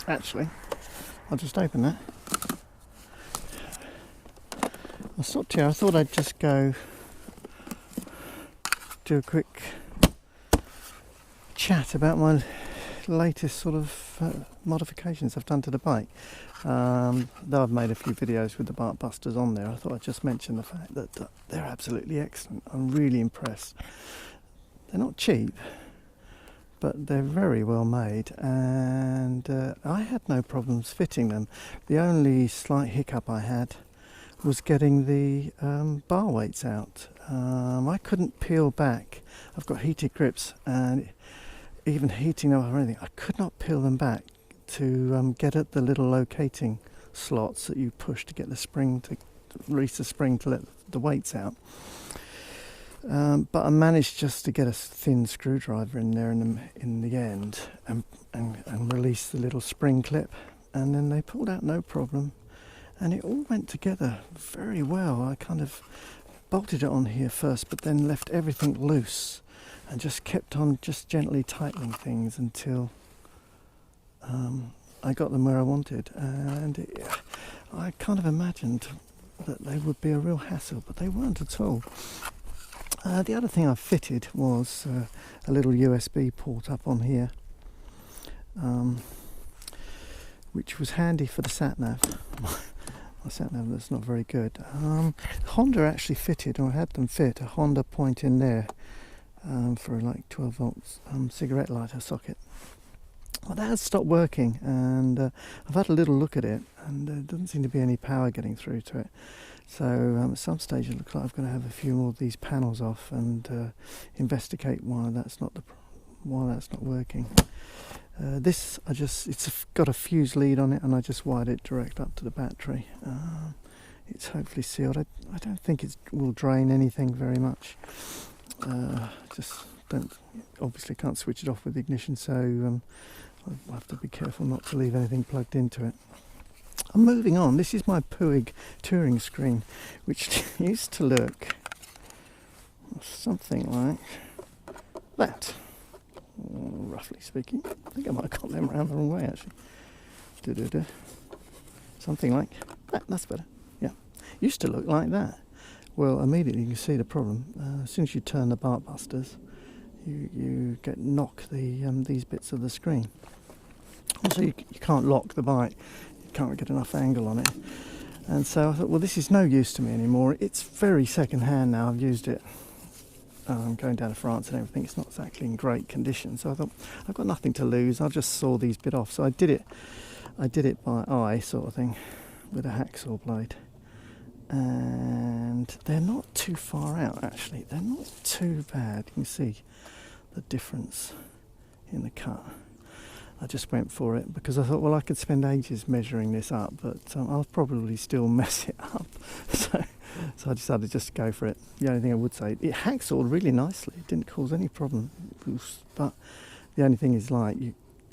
Actually, I'll just open that. I stopped here. I thought I'd just go do a quick chat about my latest sort of modifications I've done to the bike. Though I've made a few videos with the bark busters on there, I thought I'd just mention the fact that they're absolutely excellent. I'm really impressed. They're not cheap, but they're very well made, and I had no problems fitting them. The only slight hiccup I had was getting the bar weights out. I couldn't peel back. I've got heated grips, and even heating them or anything, I could not peel them back to get at the little locating slots that you push to get the spring to release the spring to let the weights out. But I managed just to get a thin screwdriver in there in the end and release the little spring clip, and then they pulled out no problem, and it all went together very well. I kind of bolted it on here first, but then left everything loose and just kept on just gently tightening things until I got them where I wanted. And I kind of imagined that they would be a real hassle, but they weren't at all. The other thing I fitted was a little USB port up on here, which was handy for the sat-nav. My sat-nav that's not very good. Honda actually fitted, or had them fit, a Honda point in there for like 12 volts cigarette lighter socket. Well, that has stopped working, and I've had a little look at it, and there doesn't seem to be any power getting through to it. So at some stage it looks like I've got to have a few more of these panels off and investigate why that's not working. This it's got a fuse lead on it, and I just wired it direct up to the battery. It's hopefully sealed. I don't think it will drain anything very much. Just obviously can't switch it off with ignition, so I'll have to be careful not to leave anything plugged into it. I'm moving on. This is my Puig touring screen, which used to look something like that, roughly speaking. I think I might have got them around the wrong way, actually. Something like that. That's better. Yeah, used to look like that. Well, immediately you can see the problem. As soon as you turn the bark busters, you knock these bits of the screen. Also, you can't lock the bike. Can't get enough angle on it, and so I thought, well, this is no use to me anymore. It's very second hand now. I've used it going down to France and everything. It's not exactly in great condition, so I thought, I've got nothing to lose. I'll just saw these bit off. So I did it by eye sort of thing with a hacksaw blade, and they're not too far out, actually. They're not too bad. You can see the difference in the cut. I just went for it because I thought, well, I could spend ages measuring this up, but I'll probably still mess it up. So I decided just to go for it. The only thing I would say, it hacksawed really nicely. It didn't cause any problem. But the only thing is, like,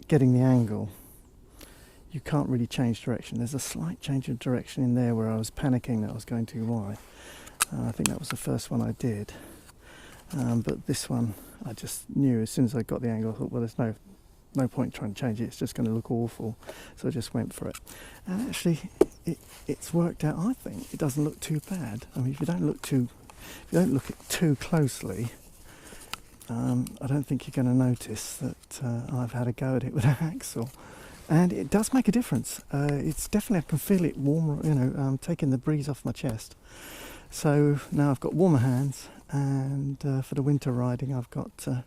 getting the angle, you can't really change direction. There's a slight change of direction in there where I was panicking that I was going too wide. I think that was the first one I did. But this one, I just knew as soon as I got the angle, I thought, well, there's no point trying to change it, it's just going to look awful, so I just went for it. And actually it's worked out. I think it doesn't look too bad. I mean, if you don't look at too closely, I don't think you're going to notice that I've had a go at it with a hacksaw, and it does make a difference. It's definitely, I can feel it warmer, taking the breeze off my chest. So now I've got warmer hands, and for the winter riding I've got a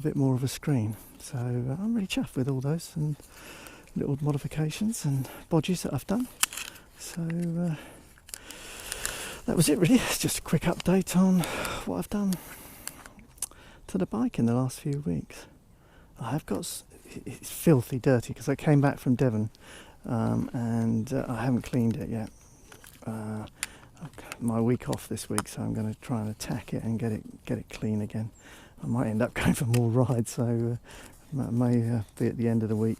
bit more of a screen. So I'm really chuffed with all those and little modifications and bodges that I've done. So that was it really. It's just a quick update on what I've done to the bike in the last few weeks. It's filthy dirty because I came back from Devon and I haven't cleaned it yet. My week off this week, so I'm going to try and attack it and get it clean again. I might end up going for more rides, so that may be at the end of the week.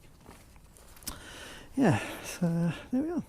Yeah, so there we are.